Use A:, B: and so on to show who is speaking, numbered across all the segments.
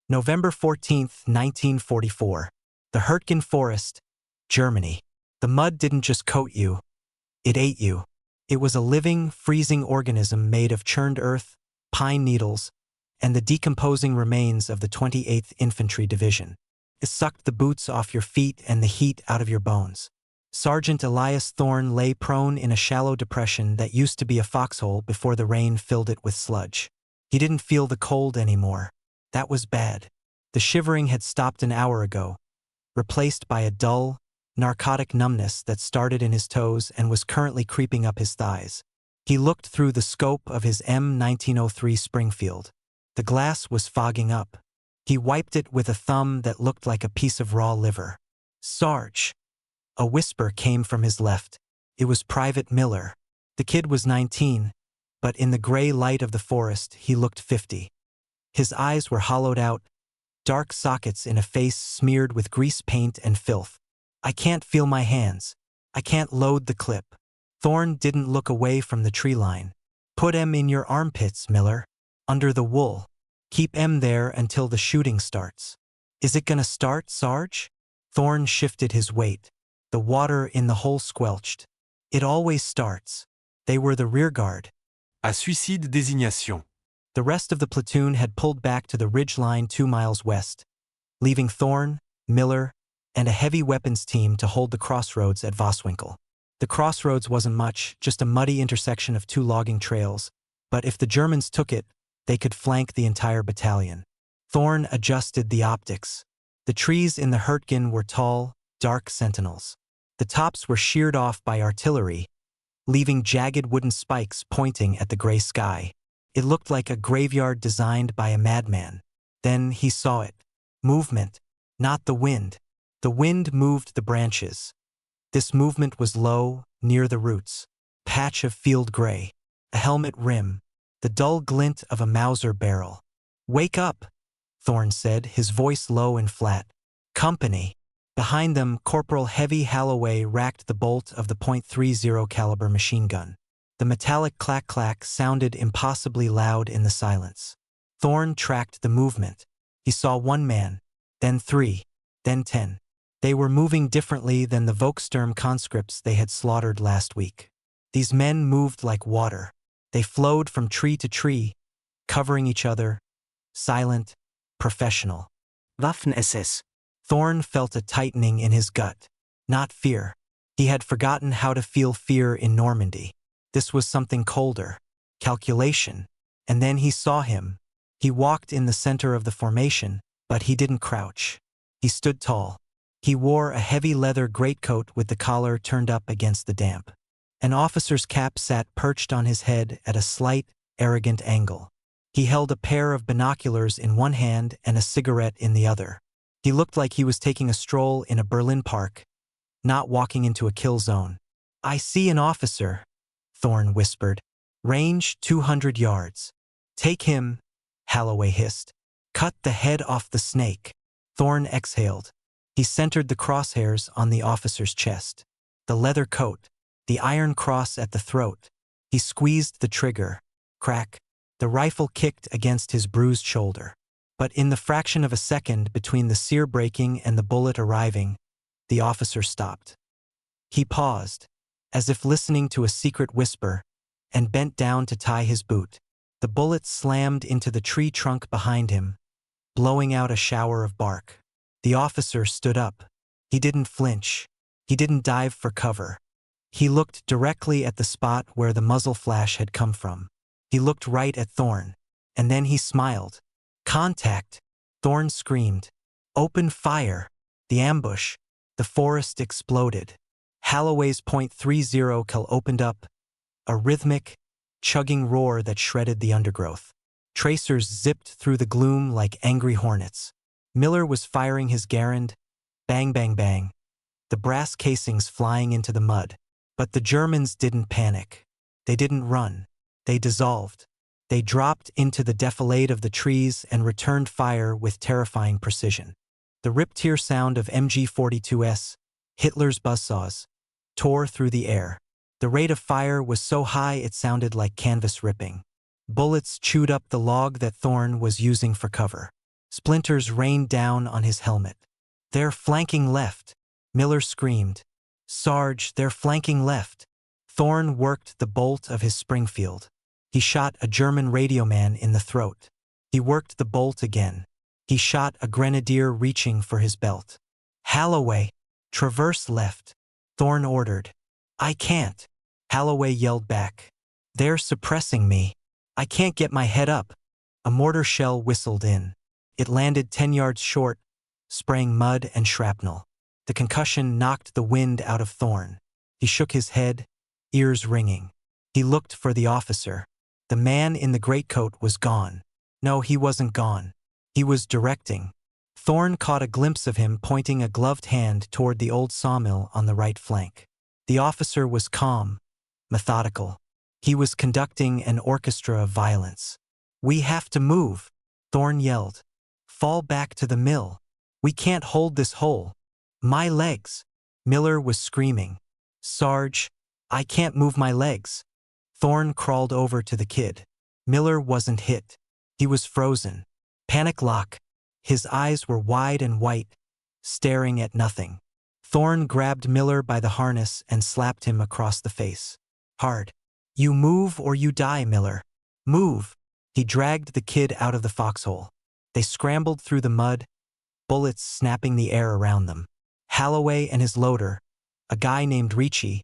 A: November 14, 1944. The Hurtgen Forest, Germany. The mud didn't just coat you, it ate you. It was a living, freezing organism made of churned earth, pine needles, and the decomposing remains of the 28th Infantry Division. It sucked the boots off your feet and the heat out of your bones. Sergeant Elias Thorne lay prone in a shallow depression that used to be a foxhole before the rain filled it with sludge. He didn't feel the cold anymore. That was bad. The shivering had stopped an hour ago, replaced by a dull, narcotic numbness that started in his toes and was currently creeping up his thighs. He looked through the scope of his M1903 Springfield. The glass was fogging up. He wiped it with a thumb that looked like a piece of raw liver. "Sarge!" A whisper came from his left. It was Private Miller. The kid was 19, but in the gray light of the forest, he looked 50. His eyes were hollowed out, dark sockets in a face smeared with grease paint and filth. "I can't feel my hands. I can't load the clip." Thorne didn't look away from the tree line. "Put 'em in your armpits, Miller. Under the wool. Keep 'em there until the shooting starts." "Is it gonna start, Sarge?" Thorne shifted his weight. The water in the hole squelched. "It always starts." They were the rearguard.
B: À suicide désignation.
A: The rest of the platoon had pulled back to the ridge line 2 miles west, leaving Thorne, Miller, and a heavy weapons team to hold the crossroads at Voswinkel. The crossroads wasn't much, just a muddy intersection of 2 logging trails, but if the Germans took it, they could flank the entire battalion. Thorne adjusted the optics. The trees in the Hurtgen were tall, dark sentinels. The tops were sheared off by artillery, leaving jagged wooden spikes pointing at the gray sky. It looked like a graveyard designed by a madman. Then he saw it. Movement, not the wind. The wind moved the branches. This movement was low, near the roots. Patch of field gray. A helmet rim. The dull glint of a Mauser barrel. "Wake up," Thorne said, his voice low and flat. "Company." Behind them, Corporal Heavy Halloway racked the bolt of the .30 caliber machine gun. The metallic clack-clack sounded impossibly loud in the silence. Thorne tracked the movement. He saw 1 man, then 3, then 10. They were moving differently than the Volkssturm conscripts they had slaughtered last week. These men moved like water. They flowed from tree to tree, covering each other, silent, professional. Waffen-SS. Thorne felt a tightening in his gut. Not fear. He had forgotten how to feel fear in Normandy. This was something colder. Calculation. And then he saw him. He walked in the center of the formation, but he didn't crouch. He stood tall. He wore a heavy leather greatcoat with the collar turned up against the damp. An officer's cap sat perched on his head at a slight, arrogant angle. He held a pair of binoculars in one hand and a cigarette in the other. He looked like he was taking a stroll in a Berlin park, not walking into a kill zone. "I see an officer," Thorne whispered. "Range 200 yards. Take him," Halloway hissed. "Cut the head off the snake." Thorne exhaled. He centered the crosshairs on the officer's chest. The leather coat, the iron cross at the throat. He squeezed the trigger. Crack. The rifle kicked against his bruised shoulder. But in the fraction of a second between the sear breaking and the bullet arriving, the officer stopped. He paused, as if listening to a secret whisper, and bent down to tie his boot. The bullet slammed into the tree trunk behind him, blowing out a shower of bark. The officer stood up. He didn't flinch. He didn't dive for cover. He looked directly at the spot where the muzzle flash had come from. He looked right at Thorne, and then he smiled. "Contact!" Thorne screamed. "Open fire!" The ambush. The forest exploded. Halloway's .30 cal opened up, a rhythmic, chugging roar that shredded the undergrowth. Tracers zipped through the gloom like angry hornets. Miller was firing his Garand. Bang, bang, bang. The brass casings flying into the mud. But the Germans didn't panic. They didn't run. They dissolved. They dropped into the defilade of the trees and returned fire with terrifying precision. The rip-tear sound of MG-42s, Hitler's buzzsaws, tore through the air. The rate of fire was so high it sounded like canvas ripping. Bullets chewed up the log that Thorne was using for cover. Splinters rained down on his helmet. "They're flanking left," Miller screamed. "Sarge, they're flanking left." Thorne worked the bolt of his Springfield. He shot a German radioman in the throat. He worked the bolt again. He shot a grenadier reaching for his belt. "Holloway, traverse left," Thorne ordered. "I can't," Holloway yelled back. "They're suppressing me. I can't get my head up." A mortar shell whistled in. It landed 10 yards short, spraying mud and shrapnel. The concussion knocked the wind out of Thorne. He shook his head, ears ringing. He looked for the officer. The man in the greatcoat was gone. No, he wasn't gone. He was directing. Thorne caught a glimpse of him pointing a gloved hand toward the old sawmill on the right flank. The officer was calm, methodical. He was conducting an orchestra of violence. "We have to move," Thorne yelled. "Fall back to the mill. We can't hold this hole. My legs." Miller was screaming. "Sarge, I can't move my legs." Thorne crawled over to the kid. Miller wasn't hit. He was frozen. Panic lock. His eyes were wide and white, staring at nothing. Thorne grabbed Miller by the harness and slapped him across the face. Hard. "You move or you die, Miller. Move." He dragged the kid out of the foxhole. They scrambled through the mud, bullets snapping the air around them. Holloway and his loader, a guy named Ricci,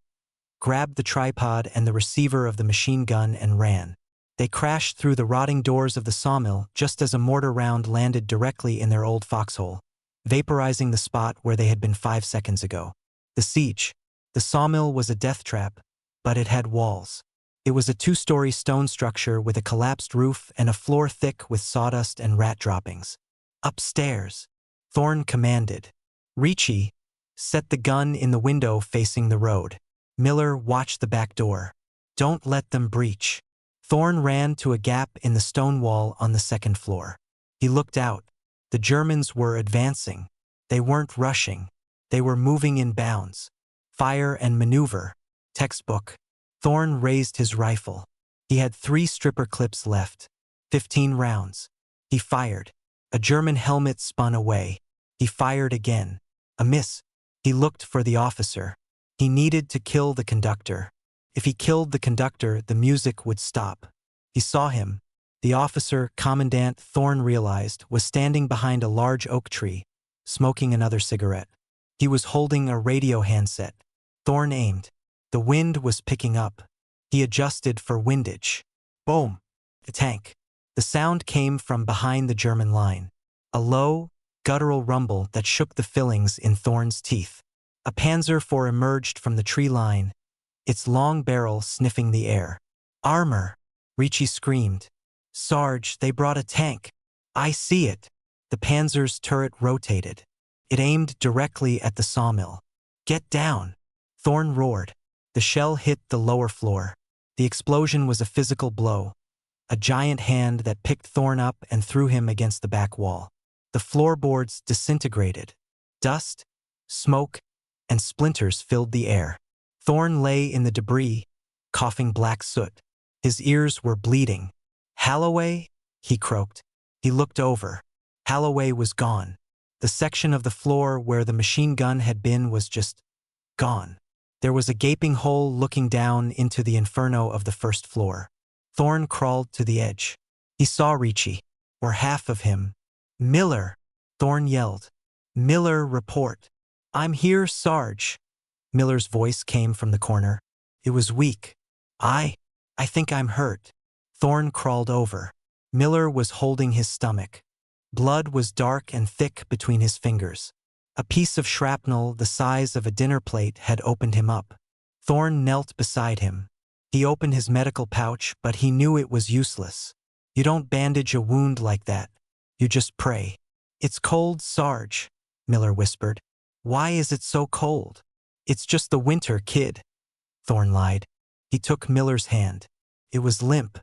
A: grabbed the tripod and the receiver of the machine gun and ran. They crashed through the rotting doors of the sawmill just as a mortar round landed directly in their old foxhole, vaporizing the spot where they had been 5 seconds ago. The siege. The sawmill was a death trap, but it had walls. It was a 2-story stone structure with a collapsed roof and a floor thick with sawdust and rat droppings. "Upstairs," Thorne commanded. Ricci, set the gun in the window facing the road. Miller watched the back door. "Don't let them breach." Thorne ran to a gap in the stone wall on the 2nd floor. He looked out. The Germans were advancing. They weren't rushing. They were moving in bounds. Fire and maneuver. Textbook. Thorne raised his rifle. He had 3 stripper clips left. 15 rounds. He fired. A German helmet spun away. He fired again. A miss. He looked for the officer. He needed to kill the conductor. If he killed the conductor, the music would stop. He saw him. The officer, Commandant Thorne realized, was standing behind a large oak tree, smoking another cigarette. He was holding a radio handset. Thorne aimed. The wind was picking up. He adjusted for windage. Boom! The tank. The sound came from behind the German line. A low, guttural rumble that shook the fillings in Thorne's teeth. A Panzer IV emerged from the tree line, its long barrel sniffing the air. "Armor!" Ricci screamed. "Sarge, they brought a tank." "I see it." The Panzer's turret rotated. It aimed directly at the sawmill. "Get down!" Thorne roared. The shell hit the lower floor. The explosion was a physical blow, a giant hand that picked Thorne up and threw him against the back wall. The floorboards disintegrated. Dust, smoke, and splinters filled the air. Thorne lay in the debris, coughing black soot. His ears were bleeding. "Holloway?" he croaked. He looked over. Holloway was gone. The section of the floor where the machine gun had been was just gone. There was a gaping hole looking down into the inferno of the 1st floor. Thorne crawled to the edge. He saw Ricci, or half of him. "Miller!" Thorne yelled. "Miller, report." "I'm here, Sarge." Miller's voice came from the corner. It was weak. I think I'm hurt." Thorne crawled over. Miller was holding his stomach. Blood was dark and thick between his fingers. A piece of shrapnel the size of a dinner plate had opened him up. Thorne knelt beside him. He opened his medical pouch, but he knew it was useless. You don't bandage a wound like that. You just pray. "It's cold, Sarge," Miller whispered. "Why is it so cold?" "It's just the winter, kid," Thorne lied. He took Miller's hand. It was limp.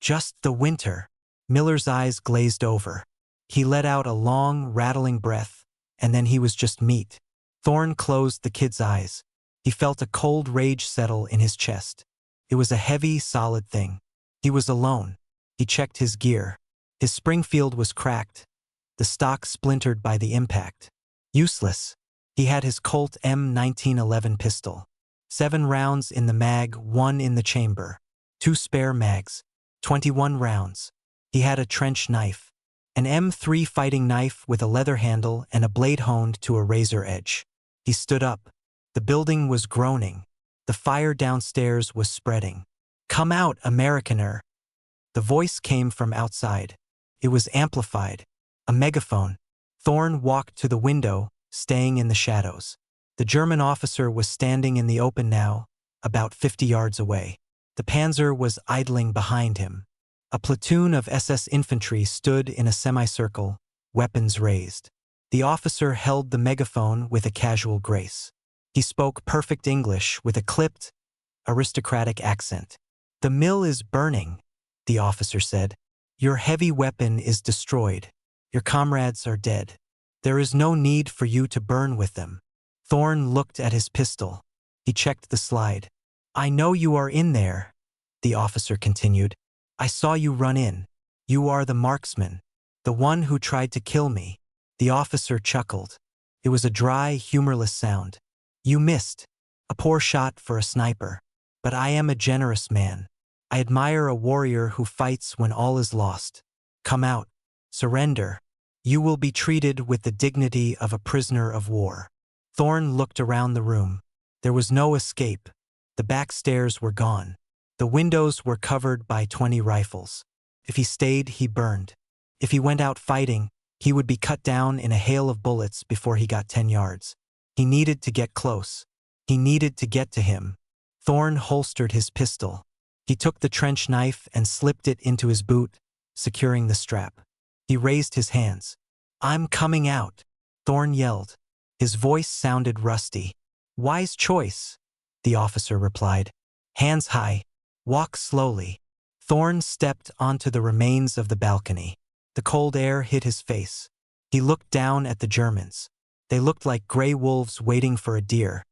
A: "Just the winter." Miller's eyes glazed over. He let out a long, rattling breath, and then he was just meat. Thorne closed the kid's eyes. He felt a cold rage settle in his chest. It was a heavy, solid thing. He was alone. He checked his gear. His Springfield was cracked, the stock splintered by the impact. Useless. He had his Colt M1911 pistol. 7 rounds in the mag, 1 in the chamber. 2 spare mags. 21 rounds. He had a trench knife. An M3 fighting knife with a leather handle and a blade honed to a razor edge. He stood up. The building was groaning. The fire downstairs was spreading. "Come out, Americaner!" The voice came from outside. It was amplified. A megaphone. Thorn walked to the window, staying in the shadows. The German officer was standing in the open now, about 50 yards away. The Panzer was idling behind him. A platoon of SS infantry stood in a semicircle, weapons raised. The officer held the megaphone with a casual grace. He spoke perfect English with a clipped, aristocratic accent. "The mill is burning," the officer said. "Your heavy weapon is destroyed. Your comrades are dead. There is no need for you to burn with them." Thorn looked at his pistol. He checked the slide. "I know you are in there," the officer continued. "I saw you run in. You are the marksman, the one who tried to kill me." The officer chuckled. It was a dry, humorless sound. "You missed. A poor shot for a sniper. But I am a generous man. I admire a warrior who fights when all is lost. Come out. Surrender. You will be treated with the dignity of a prisoner of war." Thorn looked around the room. There was no escape. The back stairs were gone. The windows were covered by 20 rifles. If he stayed, he burned. If he went out fighting, he would be cut down in a hail of bullets before he got 10 yards. He needed to get close. He needed to get to him. Thorn holstered his pistol. He took the trench knife and slipped it into his boot, securing the strap. He raised his hands. "I'm coming out," Thorn yelled. His voice sounded rusty. "Wise choice," the officer replied. "Hands high. Walk slowly." Thorn stepped onto the remains of the balcony. The cold air hit his face. He looked down at the Germans. They looked like gray wolves waiting for a deer.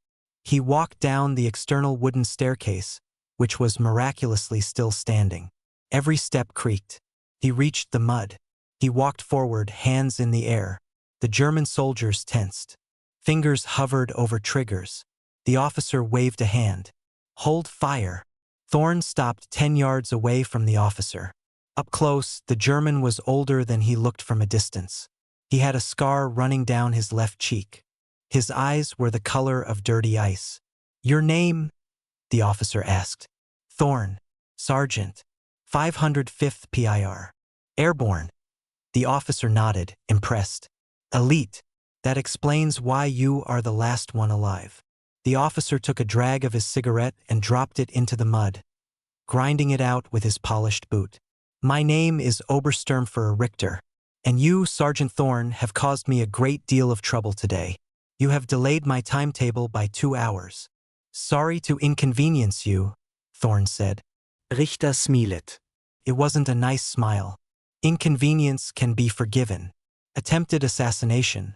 A: He walked down the external wooden staircase, which was miraculously still standing. Every step creaked. He reached the mud. He walked forward, hands in the air. The German soldiers tensed. Fingers hovered over triggers. The officer waved a hand. "Hold fire." Thorn stopped 10 yards away from the officer. Up close, the German was older than he looked from a distance. He had a scar running down his left cheek. His eyes were the color of dirty ice. "Your name?" the officer asked. "Thorn. Sergeant. 505th PIR. Airborne." The officer nodded, impressed. "Elite. That explains why you are the last one alive." The officer took a drag of his cigarette and dropped it into the mud, grinding it out with his polished boot. "My name is Obersturmführer Richter, and you, Sergeant Thorn, have caused me a great deal of trouble today. You have delayed my timetable by 2 hours. Sorry to inconvenience you," Thorn said. Richter smiled. It wasn't a nice smile. Inconvenience can be forgiven. Attempted assassination.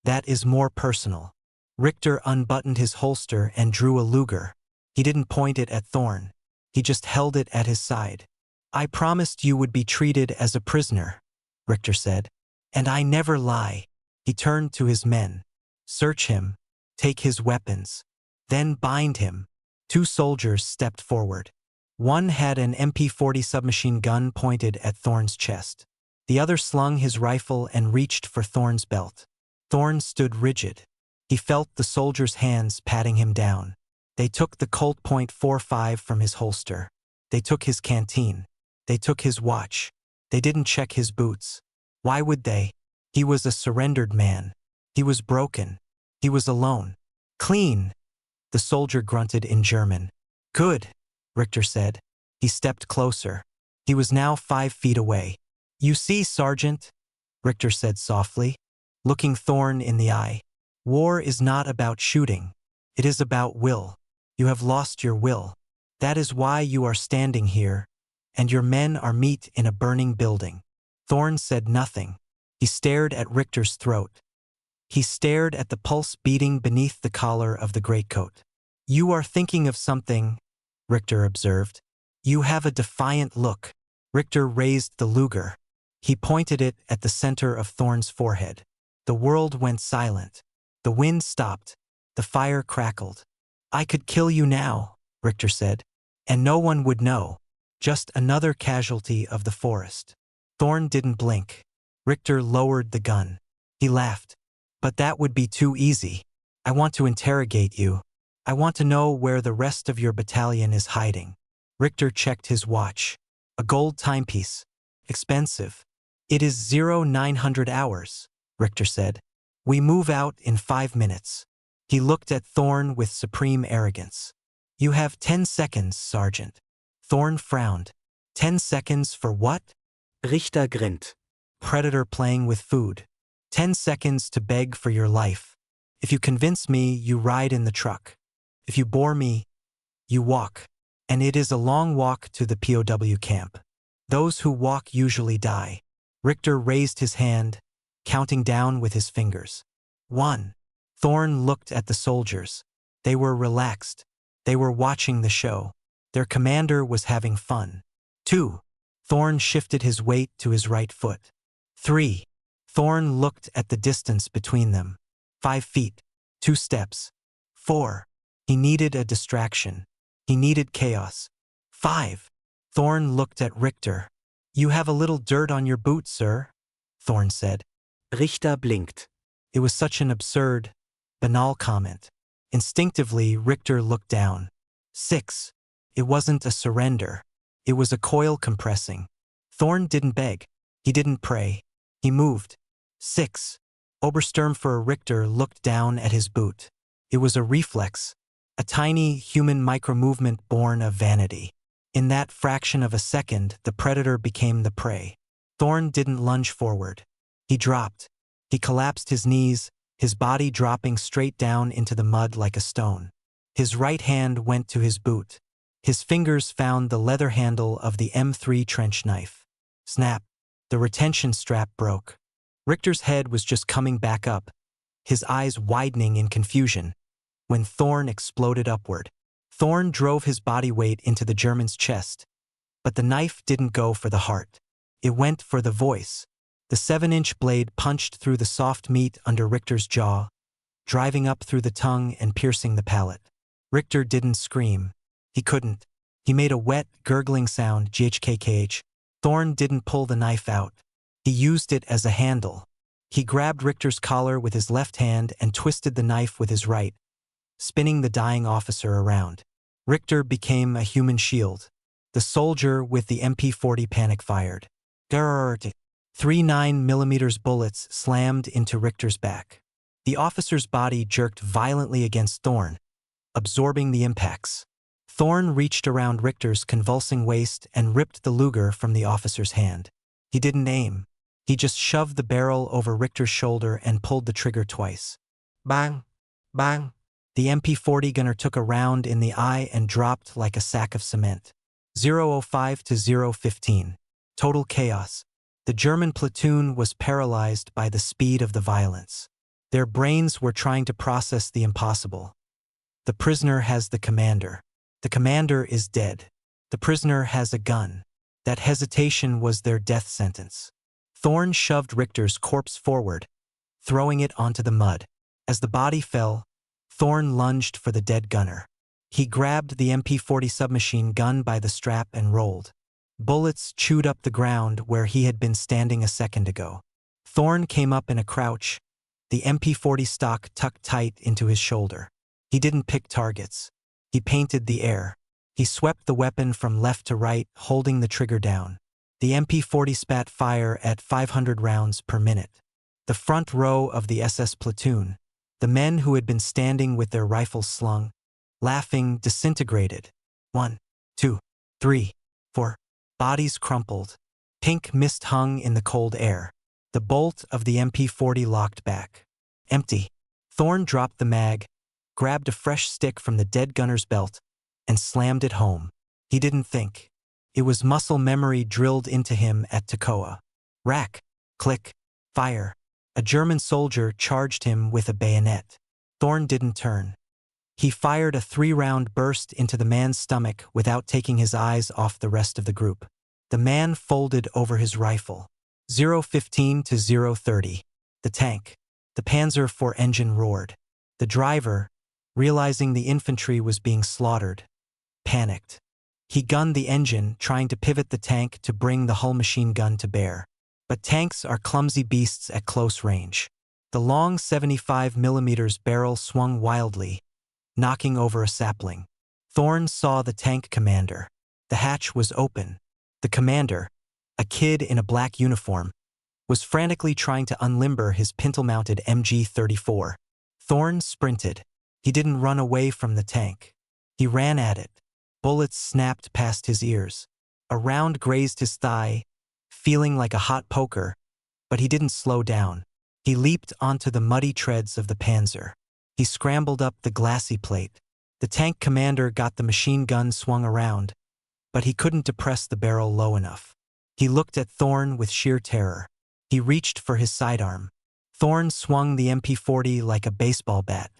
A: That is more personal. Richter unbuttoned his holster and drew a Luger. He didn't point it at Thorn. He just held it at his side. "I promised you would be treated as a prisoner," Richter said. "And I never lie." He turned to his men. "Search him. Take his weapons. Then bind him." 2 soldiers stepped forward. One had an MP-40 submachine gun pointed at Thorn's chest. The other slung his rifle and reached for Thorn's belt. Thorn stood rigid. He felt the soldiers' hands patting him down. They took the Colt .45 from his holster. They took his canteen. They took his watch. They didn't check his boots. Why would they? He was a surrendered man. He was broken. He was alone. "Clean," the soldier grunted in German. "Good," Richter said. He stepped closer. He was now 5 feet away. "You see, Sergeant," Richter said softly, looking Thorn in the eye. "War is not about shooting. It is about will. You have lost your will. That is why you are standing here, and your men are meat in a burning building." Thorn said nothing. He stared at Richter's throat. He stared at the pulse beating beneath the collar of the greatcoat. "You are thinking of something," Richter observed. "You have a defiant look." Richter raised the Luger. He pointed it at the center of Thorn's forehead. The world went silent. The wind stopped. The fire crackled. "I could kill you now," Richter said. "And no one would know. Just another casualty of the forest." Thorn didn't blink. Richter lowered the gun. He laughed. "But that would be too easy. I want to interrogate you. I want to know where the rest of your battalion is hiding." Richter checked his watch. A gold timepiece. Expensive. "It is 0900 hours, Richter said. "We move out in 5 minutes. He looked at Thorn with supreme arrogance. "You have 10 seconds, Sergeant." Thorn frowned. 10 seconds for what?
C: Richter grinned.
A: Predator playing with food. 10 seconds to beg for your life. If you convince me, you ride in the truck. If you bore me, you walk. And it is a long walk to the POW camp. Those who walk usually die. Richter raised his hand, counting down with his fingers. 1. Thorn looked at the soldiers. They were relaxed. They were watching the show. Their commander was having fun. 2. Thorn shifted his weight to his right foot. 3. Thorn looked at the distance between them. 5 feet. 2 steps. 4. He needed a distraction. He needed chaos. 5. Thorn looked at Richter. "You have a little dirt on your boot, sir," Thorn said.
C: Richter blinked.
A: It was such an absurd, banal comment. Instinctively, Richter looked down. 6. It wasn't a surrender. It was a coil compressing. Thorn didn't beg. He didn't pray. He moved. 6. Obersturmführer Richter looked down at his boot. It was a reflex, a tiny human micromovement born of vanity. In that fraction of a second, the predator became the prey. Thorn didn't lunge forward. He dropped. He collapsed his knees, his body dropping straight down into the mud like a stone. His right hand went to his boot. His fingers found the leather handle of the M3 trench knife. Snap. The retention strap broke. Richter's head was just coming back up, his eyes widening in confusion, when Thorn exploded upward. Thorn drove his body weight into the German's chest. But the knife didn't go for the heart. It went for the voice. The 7-inch blade punched through the soft meat under Richter's jaw, driving up through the tongue and piercing the palate. Richter didn't scream. He couldn't. He made a wet, gurgling sound, GHKKH. Thorn didn't pull the knife out. He used it as a handle. He grabbed Richter's collar with his left hand and twisted the knife with his right, spinning the dying officer around. Richter became a human shield. The soldier with the MP40 panic-fired. 3 9mm bullets slammed into Richter's back. The officer's body jerked violently against Thorn, absorbing the impacts. Thorn reached around Richter's convulsing waist and ripped the Luger from the officer's hand. He didn't aim. He just shoved the barrel over Richter's shoulder and pulled the trigger twice. Bang! Bang! The MP40 gunner took a round in the eye and dropped like a sack of cement. 0:05 to 0:15. Total chaos. The German platoon was paralyzed by the speed of the violence. Their brains were trying to process the impossible. The prisoner has the commander. The commander is dead. The prisoner has a gun. That hesitation was their death sentence. Thorn shoved Richter's corpse forward, throwing it onto the mud. As the body fell, Thorn lunged for the dead gunner. He grabbed the MP40 submachine gun by the strap and rolled. Bullets chewed up the ground where he had been standing a second ago. Thorn came up in a crouch, the MP40 stock tucked tight into his shoulder. He didn't pick targets. He painted the air. He swept the weapon from left to right, holding the trigger down. The MP40 spat fire at 500 rounds per minute. The front row of the SS platoon, the men who had been standing with their rifles slung, laughing, disintegrated. 1, 2, 3, 4. Bodies crumpled. Pink mist hung in the cold air. The bolt of the MP40 locked back. Empty. Thorn dropped the mag, grabbed a fresh stick from the dead gunner's belt, and slammed it home. He didn't think. It was muscle memory drilled into him at Toccoa. Rack, click, fire. A German soldier charged him with a bayonet. Thorn didn't turn. He fired a 3-round burst into the man's stomach without taking his eyes off the rest of the group. The man folded over his rifle. 0:15 to 0:30. The tank. The Panzer IV engine roared. The driver, realizing the infantry was being slaughtered, panicked. He gunned the engine, trying to pivot the tank to bring the hull machine gun to bear. But tanks are clumsy beasts at close range. The long 75mm barrel swung wildly, knocking over a sapling. Thorn saw the tank commander. The hatch was open. The commander, a kid in a black uniform, was frantically trying to unlimber his pintle-mounted MG-34. Thorn sprinted. He didn't run away from the tank. He ran at it. Bullets snapped past his ears. A round grazed his thigh, feeling like a hot poker, but he didn't slow down. He leaped onto the muddy treads of the Panzer. He scrambled up the glassy plate. The tank commander got the machine gun swung around, but he couldn't depress the barrel low enough. He looked at Thorn with sheer terror. He reached for his sidearm. Thorn swung the MP40 like a baseball bat.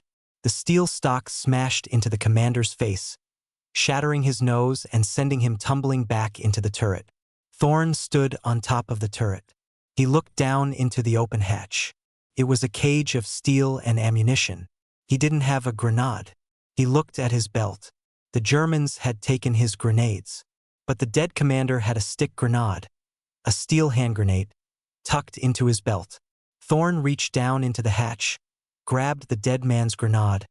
A: The steel stock smashed into the commander's face, shattering his nose and sending him tumbling back into the turret. Thorn stood on top of the turret. He looked down into the open hatch. It was a cage of steel and ammunition. He didn't have a grenade. He looked at his belt. The Germans had taken his grenades, but the dead commander had a stick grenade, a steel hand grenade, tucked into his belt. Thorn reached down into the hatch, grabbed the dead man's grenade,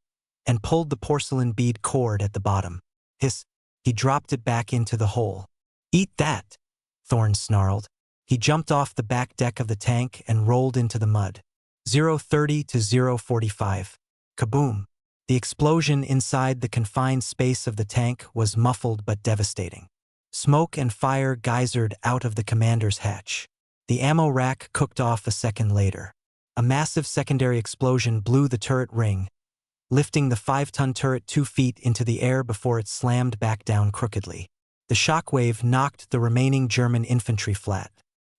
A: and pulled the porcelain bead cord at the bottom. Hiss! He dropped it back into the hole. "Eat that!" Thorn snarled. He jumped off the back deck of the tank and rolled into the mud. 0:30 to 0:45. Kaboom! The explosion inside the confined space of the tank was muffled but devastating. Smoke and fire geysered out of the commander's hatch. The ammo rack cooked off a second later. A massive secondary explosion blew the turret ring, lifting the 5-ton turret 2 feet into the air before it slammed back down crookedly. The shockwave knocked the remaining German infantry flat.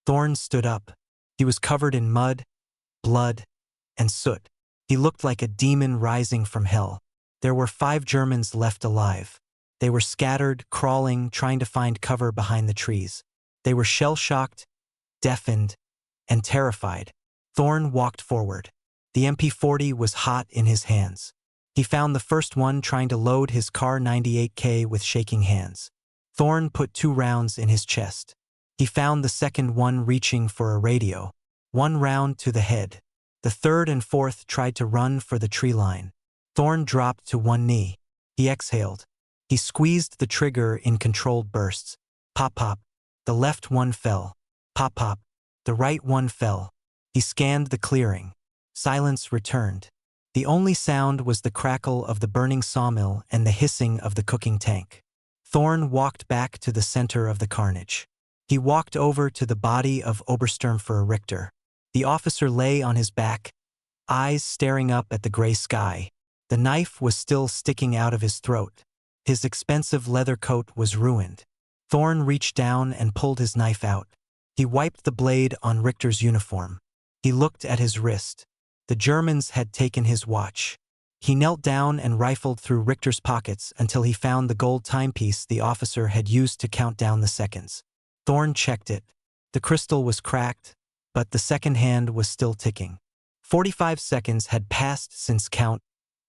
A: Thorn stood up. He was covered in mud, blood, and soot. He looked like a demon rising from hell. There were 5 Germans left alive. They were scattered, crawling, trying to find cover behind the trees. They were shell-shocked, deafened, and terrified. Thorn walked forward. The MP40 was hot in his hands. He found the first one trying to load his Kar 98K with shaking hands. Thorn put 2 rounds in his chest. He found the second one reaching for a radio. 1 round to the head. The third and fourth tried to run for the tree line. Thorn dropped to one knee. He exhaled. He squeezed the trigger in controlled bursts. Pop, pop. The left one fell. Pop, pop. The right one fell. He scanned the clearing. Silence returned. The only sound was the crackle of the burning sawmill and the hissing of the cooking tank. Thorn walked back to the center of the carnage. He walked over to the body of Obersturmführer Richter. The officer lay on his back, eyes staring up at the gray sky. The knife was still sticking out of his throat. His expensive leather coat was ruined. Thorn reached down and pulled his knife out. He wiped the blade on Richter's uniform. He looked at his wrist. The Germans had taken his watch. He knelt down and rifled through Richter's pockets until he found the gold timepiece the officer had used to count down the seconds. Thorn checked it. The crystal was cracked, but the second hand was still ticking. 45 seconds had passed since count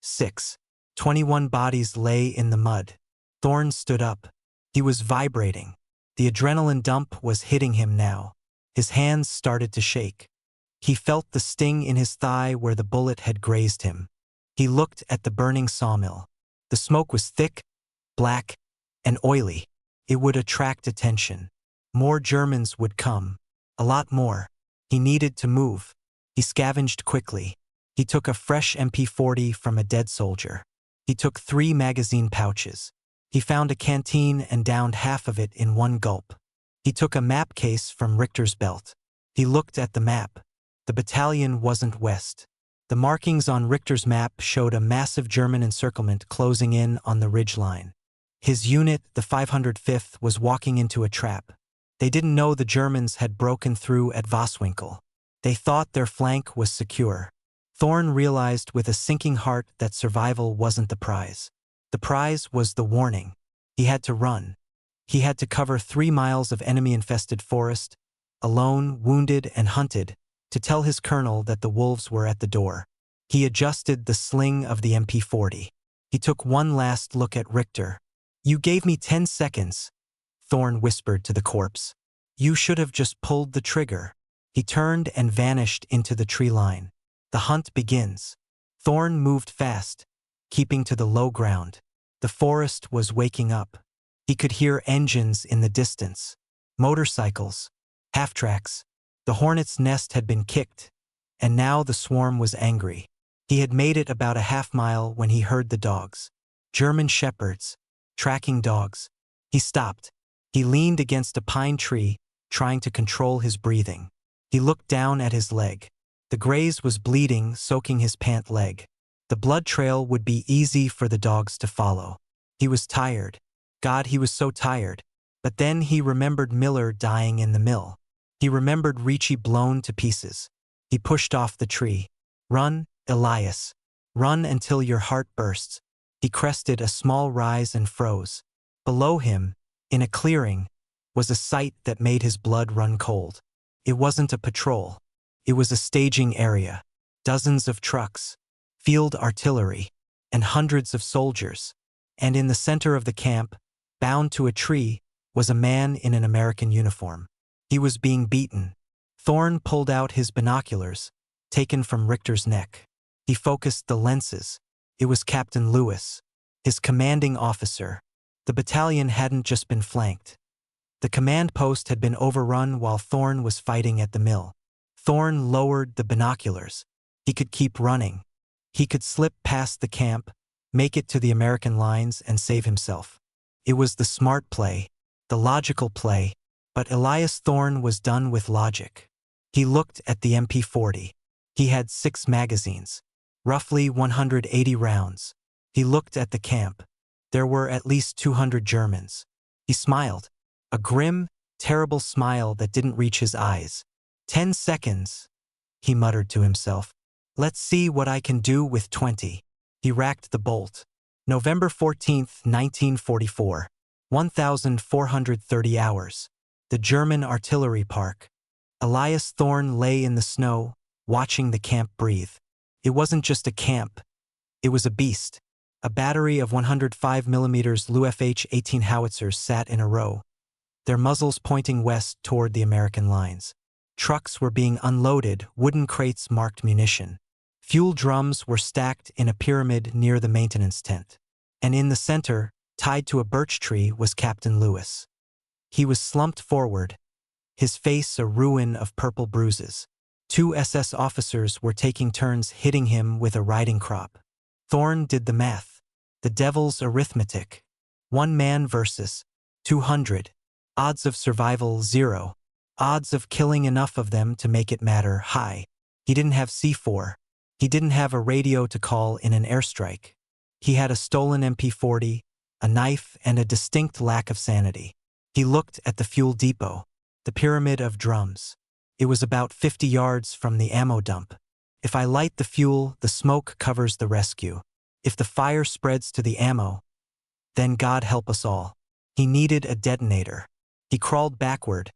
A: 6. 21 bodies lay in the mud. Thorn stood up. He was vibrating. The adrenaline dump was hitting him now. His hands started to shake. He felt the sting in his thigh where the bullet had grazed him. He looked at the burning sawmill. The smoke was thick, black, and oily. It would attract attention. More Germans would come. A lot more. He needed to move. He scavenged quickly. He took a fresh MP40 from a dead soldier. He took 3 magazine pouches. He found a canteen and downed half of it in one gulp. He took a map case from Richter's belt. He looked at the map. The battalion wasn't west. The markings on Richter's map showed a massive German encirclement closing in on the ridge line. His unit, the 505th, was walking into a trap. They didn't know the Germans had broken through at Voswinkel. They thought their flank was secure. Thorn realized with a sinking heart that survival wasn't the prize. The prize was the warning. He had to run. He had to cover 3 miles of enemy-infested forest, alone, wounded and hunted, to tell his colonel that the wolves were at the door. He adjusted the sling of the MP40. He took one last look at Richter. "You gave me 10 seconds," Thorne whispered to the corpse. "You should have just pulled the trigger." He turned and vanished into the tree line. The hunt begins. Thorne moved fast, keeping to the low ground. The forest was waking up. He could hear engines in the distance. Motorcycles. Half-tracks. The hornet's nest had been kicked, and now the swarm was angry. He had made it about a half-mile when he heard the dogs. German shepherds. Tracking dogs. He stopped. He leaned against a pine tree, trying to control his breathing. He looked down at his leg. The graze was bleeding, soaking his pant leg. The blood trail would be easy for the dogs to follow. He was tired. God, he was so tired. But then he remembered Miller dying in the mill. He remembered Ricci blown to pieces. He pushed off the tree. "Run, Elias. Run until your heart bursts." He crested a small rise and froze. Below him, in a clearing, was a sight that made his blood run cold. It wasn't a patrol. It was a staging area. Dozens of trucks, field artillery, and hundreds of soldiers. And in the center of the camp, bound to a tree, was a man in an American uniform. He was being beaten. Thorne pulled out his binoculars, taken from Richter's neck. He focused the lenses. It was Captain Lewis, his commanding officer. The battalion hadn't just been flanked. The command post had been overrun while Thorne was fighting at the mill. Thorne lowered the binoculars. He could keep running. He could slip past the camp, make it to the American lines, and save himself. It was the smart play, the logical play, but Elias Thorne was done with logic. He looked at the MP40. He had 6 magazines, roughly 180 rounds. He looked at the camp. There were at least 200 Germans. He smiled, a grim, terrible smile that didn't reach his eyes. 10 seconds, he muttered to himself. "Let's see what I can do with 20. He racked the bolt. November 14th, 1944. 1,430 hours. The German artillery park. Elias Thorne lay in the snow, watching the camp breathe. It wasn't just a camp. It was a beast. A battery of 105mm Lu FH-18 howitzers sat in a row, their muzzles pointing west toward the American lines. Trucks were being unloaded, wooden crates marked munition. Fuel drums were stacked in a pyramid near the maintenance tent. And in the center, tied to a birch tree, was Captain Lewis. He was slumped forward, his face a ruin of purple bruises. 2 SS officers were taking turns hitting him with a riding crop. Thorne did the math. The devil's arithmetic. 1 man versus 200. Odds of survival 0. Odds of killing enough of them to make it matter high. He didn't have C4. He didn't have a radio to call in an airstrike. He had a stolen MP40, a knife, and a distinct lack of sanity. He looked at the fuel depot, the pyramid of drums. It was about 50 yards from the ammo dump. If I light the fuel, the smoke covers the rescue. If the fire spreads to the ammo, then God help us all. He needed a detonator. He crawled backward,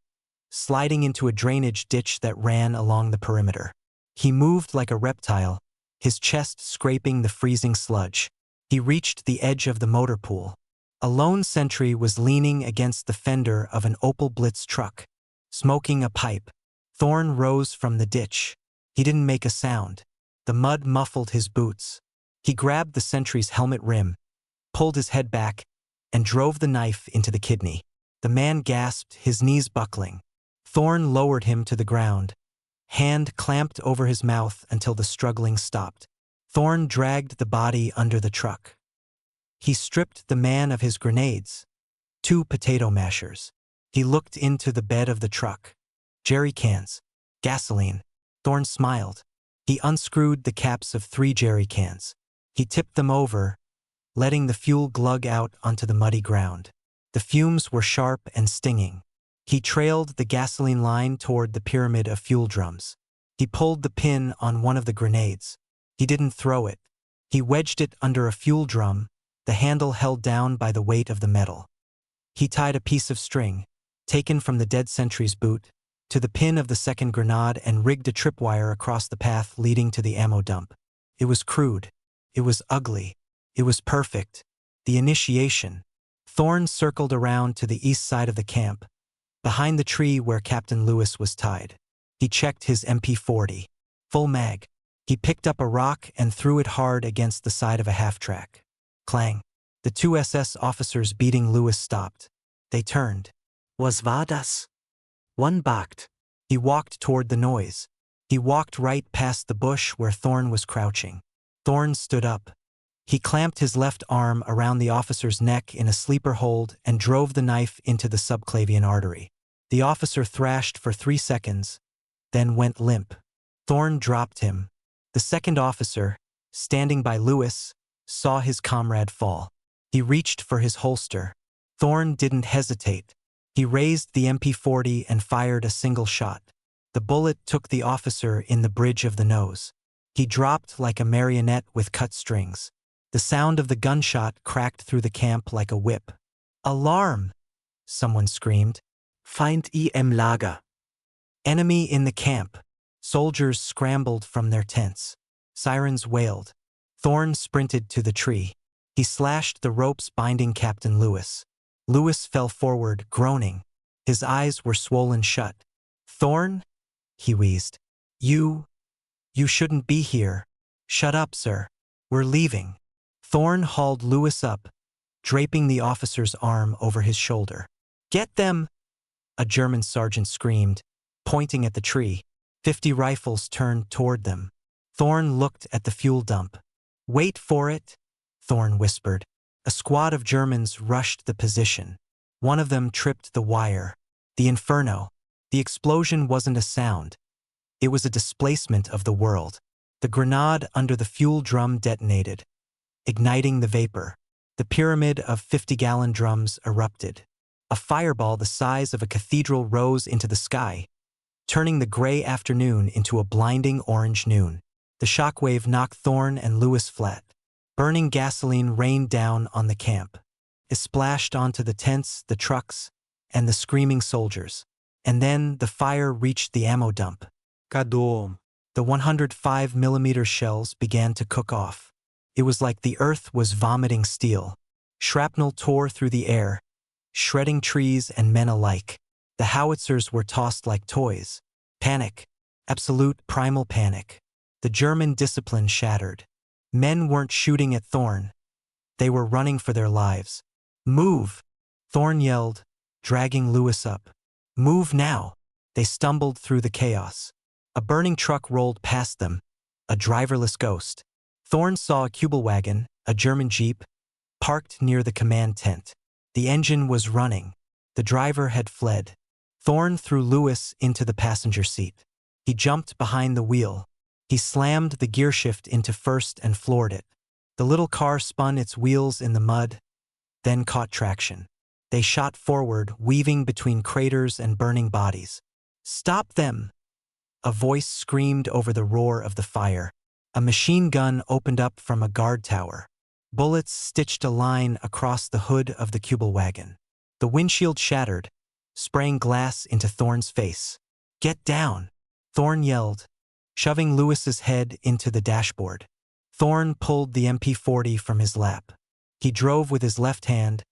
A: sliding into a drainage ditch that ran along the perimeter. He moved like a reptile, his chest scraping the freezing sludge. He reached the edge of the motor pool. A lone sentry was leaning against the fender of an Opel Blitz truck, smoking a pipe. Thorne rose from the ditch. He didn't make a sound. The mud muffled his boots. He grabbed the sentry's helmet rim, pulled his head back, and drove the knife into the kidney. The man gasped, his knees buckling. Thorne lowered him to the ground, hand clamped over his mouth until the struggling stopped. Thorne dragged the body under the truck. He stripped the man of his grenades, 2 potato mashers. He looked into the bed of the truck. Jerry cans. Gasoline. Thorne smiled. He unscrewed the caps of 3 jerry cans. He tipped them over, letting the fuel glug out onto the muddy ground. The fumes were sharp and stinging. He trailed the gasoline line toward the pyramid of fuel drums. He pulled the pin on one of the grenades. He didn't throw it. He wedged it under a fuel drum, the handle held down by the weight of the metal. He tied a piece of string, taken from the dead sentry's boot, to the pin of the second grenade and rigged a tripwire across the path leading to the ammo dump. It was crude. It was ugly. It was perfect. The initiation. Thorn circled around to the east side of the camp, behind the tree where Captain Lewis was tied. He checked his MP40. Full mag. He picked up a rock and threw it hard against the side of a half-track. Clang. The two SS officers beating Lewis stopped. They turned.
C: Was war das? One barked.
A: He walked toward the noise. He walked right past the bush where Thorn was crouching. Thorn stood up. He clamped his left arm around the officer's neck in a sleeper hold and drove the knife into the subclavian artery. The officer thrashed for 3 seconds, then went limp. Thorn dropped him. The second officer, standing by Lewis, saw his comrade fall. He reached for his holster. Thorn didn't hesitate. He raised the MP40 and fired a single shot. The bullet took the officer in the bridge of the nose. He dropped like a marionette with cut strings. The sound of the gunshot cracked through the camp like a whip. "Alarm!" someone screamed.
C: Feind im Lager.
A: Enemy in the camp. Soldiers scrambled from their tents. Sirens wailed. Thorn sprinted to the tree. He slashed the ropes binding Captain Lewis. Lewis fell forward, groaning. His eyes were swollen shut. "Thorn?" he wheezed. You shouldn't be here." "Shut up, sir. We're leaving." Thorn hauled Lewis up, draping the officer's arm over his shoulder. "Get them!" a German sergeant screamed, pointing at the tree. 50 rifles turned toward them. Thorn looked at the fuel dump. "Wait for it," Thorn whispered. A squad of Germans rushed the position. One of them tripped the wire. The inferno. The explosion wasn't a sound. It was a displacement of the world. The grenade under the fuel drum detonated, igniting the vapor. The pyramid of 50-gallon drums erupted. A fireball the size of a cathedral rose into the sky, turning the gray afternoon into a blinding orange noon. The shockwave knocked Thorn and Lewis flat. Burning gasoline rained down on the camp. It splashed onto the tents, the trucks, and the screaming soldiers. And then the fire reached the ammo dump.
B: Kadom.
A: The 105mm shells began to cook off. It was like the earth was vomiting steel. Shrapnel tore through the air, shredding trees and men alike. The howitzers were tossed like toys. Panic. Absolute primal panic. The German discipline shattered. Men weren't shooting at Thorn. They were running for their lives. "Move!" Thorn yelled, dragging Lewis up. "Move now!" They stumbled through the chaos. A burning truck rolled past them, a driverless ghost. Thorn saw a Kübelwagen, a German jeep, parked near the command tent. The engine was running. The driver had fled. Thorn threw Lewis into the passenger seat. He jumped behind the wheel. He slammed the gearshift into first and floored it. The little car spun its wheels in the mud, then caught traction. They shot forward, weaving between craters and burning bodies. "Stop them!" A voice screamed over the roar of the fire. A machine gun opened up from a guard tower. Bullets stitched a line across the hood of the Kübelwagen. The windshield shattered, spraying glass into Thorn's face. "Get down!" Thorn yelled, shoving Lewis's head into the dashboard. Thorn pulled the MP40 from his lap. He drove with his left hand,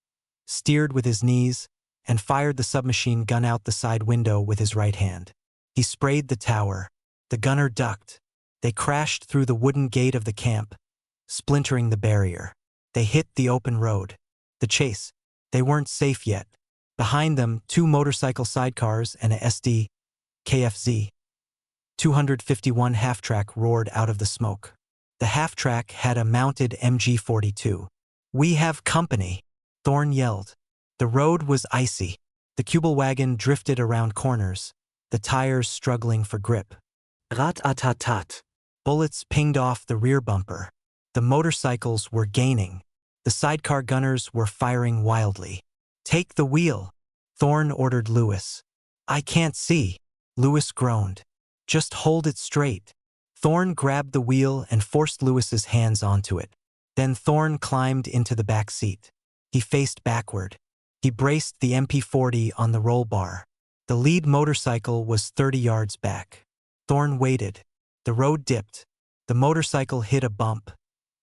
A: steered with his knees, and fired the submachine gun out the side window with his right hand. He sprayed the tower. The gunner ducked. They crashed through the wooden gate of the camp, splintering the barrier. They hit the open road. The chase. They weren't safe yet. Behind them, 2 motorcycle sidecars and a SD KFZ 251 half-track roared out of the smoke. The half-track had a mounted MG42. "We have company," Thorn yelled. The road was icy. The Kübelwagen drifted around corners, the tires struggling for grip.
C: Rat-a-tat-tat.
A: Bullets pinged off the rear bumper. The motorcycles were gaining. The sidecar gunners were firing wildly. "Take the wheel," Thorn ordered Lewis. "I can't see," Lewis groaned. "Just hold it straight." Thorn grabbed the wheel and forced Lewis's hands onto it. Then Thorn climbed into the back seat. He faced backward. He braced the MP40 on the roll bar. The lead motorcycle was 30 yards back. Thorne waited. The road dipped. The motorcycle hit a bump,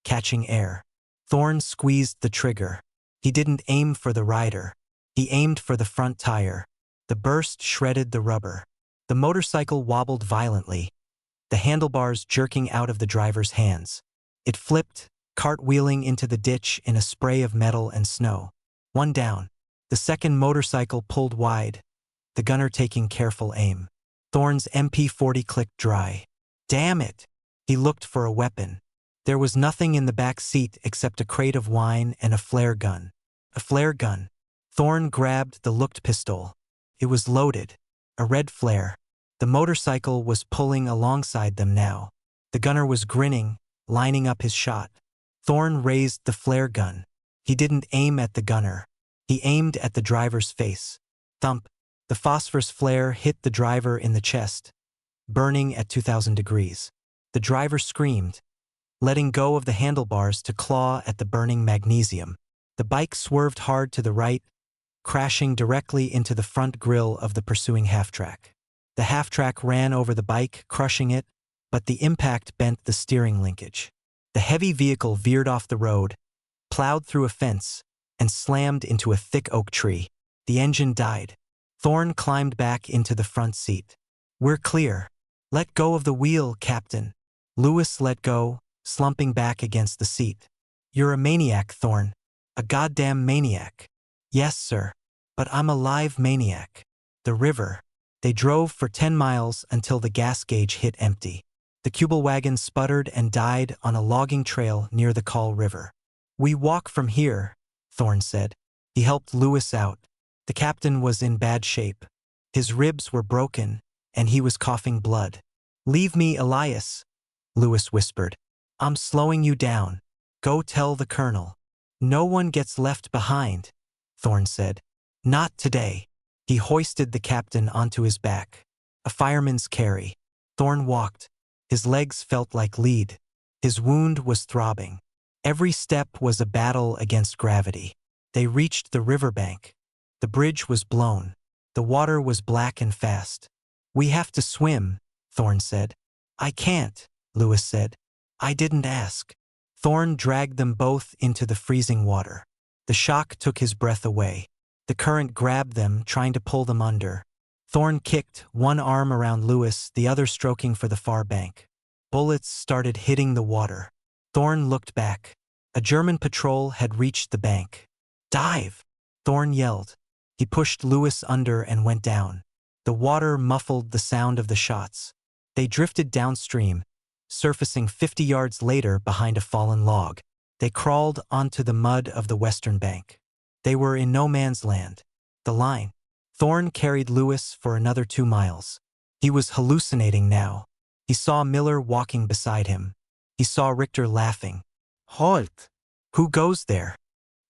A: catching air. Thorne squeezed the trigger. He didn't aim for the rider. He aimed for the front tire. The burst shredded the rubber. The motorcycle wobbled violently, the handlebars jerking out of the driver's hands. It flipped, cartwheeling into the ditch in a spray of metal and snow. One down. The second motorcycle pulled wide, the gunner taking careful aim. Thorne's MP40 clicked dry. Damn it! He looked for a weapon. There was nothing in the back seat except a crate of wine and a flare gun. A flare gun. Thorne grabbed the looked pistol. It was loaded. A red flare. The motorcycle was pulling alongside them now. The gunner was grinning, lining up his shot. Thorne raised the flare gun. He didn't aim at the gunner. He aimed at the driver's face. Thump. The phosphorus flare hit the driver in the chest, burning at 2,000 degrees. The driver screamed, letting go of the handlebars to claw at the burning magnesium. The bike swerved hard to the right, crashing directly into the front grille of the pursuing half-track. The half-track ran over the bike, crushing it, but the impact bent the steering linkage. The heavy vehicle veered off the road, plowed through a fence, and slammed into a thick oak tree. The engine died. Thorne climbed back into the front seat. We're clear. Let go of the wheel, Captain. Lewis let go, slumping back against the seat. You're a maniac, Thorne. A goddamn maniac. Yes, sir. But I'm a live maniac. The river. They drove for 10 miles until the gas gauge hit empty. The Kubelwagen sputtered and died on a logging trail near the Kahl River. We walk from here, Thorne said. He helped Lewis out. The captain was in bad shape. His ribs were broken, and he was coughing blood. Leave me, Elias, Lewis whispered. I'm slowing you down. Go tell the colonel. No one gets left behind, Thorne said. Not today. He hoisted the captain onto his back. A fireman's carry. Thorne walked. His legs felt like lead. His wound was throbbing. Every step was a battle against gravity. They reached the riverbank. The bridge was blown. The water was black and fast. We have to swim, Thorne said. I can't, Lewis said. I didn't ask. Thorne dragged them both into the freezing water. The shock took his breath away. The current grabbed them, trying to pull them under. Thorne kicked, one arm around Lewis, the other stroking for the far bank. Bullets started hitting the water. Thorne looked back. A German patrol had reached the bank. Dive! Thorne yelled. He pushed Lewis under and went down. The water muffled the sound of the shots. They drifted downstream, surfacing 50 yards later behind a fallen log. They crawled onto the mud of the western bank. They were in no man's land. The line. Thorne carried Lewis for another 2 miles. He was hallucinating now. He saw Miller walking beside him. He saw Richter laughing. Halt! Who goes there?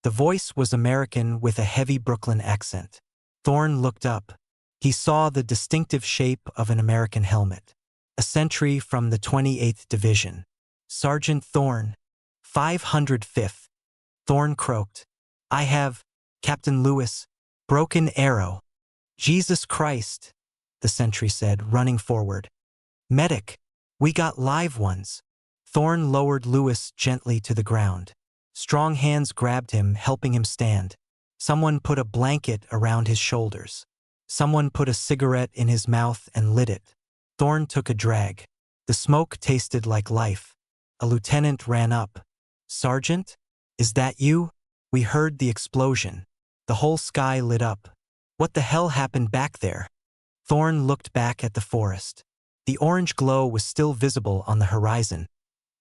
A: The voice was American with a heavy Brooklyn accent. Thorne looked up. He saw the distinctive shape of an American helmet. A sentry from the 28th Division. Sergeant Thorne. 505th. Thorne croaked. I have, Captain Lewis, broken arrow. Jesus Christ, the sentry said, running forward. Medic, we got live ones. Thorne lowered Lewis gently to the ground. Strong hands grabbed him, helping him stand. Someone put a blanket around his shoulders. Someone put a cigarette in his mouth and lit it. Thorne took a drag. The smoke tasted like life. A lieutenant ran up. Sergeant? Is that you? We heard the explosion. The whole sky lit up. What the hell happened back there? Thorne looked back at the forest. The orange glow was still visible on the horizon,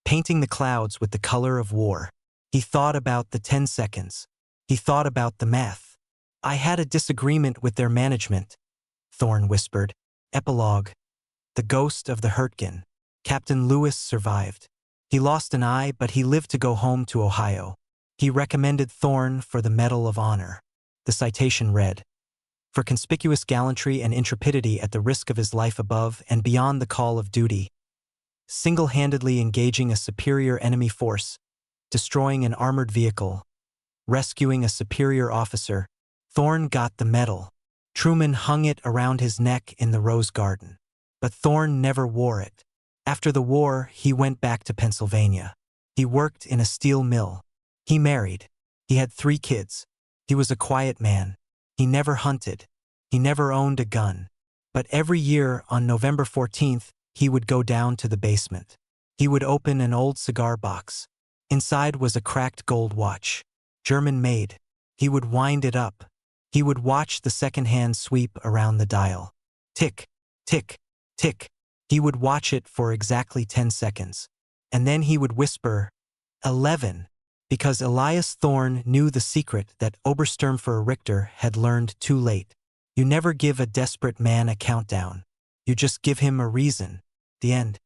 A: painting the clouds with the color of war. He thought about the 10 seconds. He thought about the math. I had a disagreement with their management, Thorne whispered. Epilogue. The ghost of the Hurtgen. Captain Lewis survived. He lost an eye, but he lived to go home to Ohio. He recommended Thorne for the Medal of Honor. The citation read, for conspicuous gallantry and intrepidity at the risk of his life above and beyond the call of duty, single-handedly engaging a superior enemy force, destroying an armored vehicle, rescuing a superior officer, Thorne got the medal. Truman hung it around his neck in the Rose Garden. But Thorne never wore it. After the war, he went back to Pennsylvania. He worked in a steel mill. He married. He had 3 kids. He was a quiet man. He never hunted. He never owned a gun. But every year on November 14th, he would go down to the basement. He would open an old cigar box. Inside was a cracked gold watch, German made. He would wind it up. He would watch the second hand sweep around the dial. Tick, tick, tick. He would watch it for exactly 10 seconds. And then he would whisper, 11, because Elias Thorne knew the secret that Obersturmführer Richter had learned too late. You never give a desperate man a countdown. You just give him a reason. The end.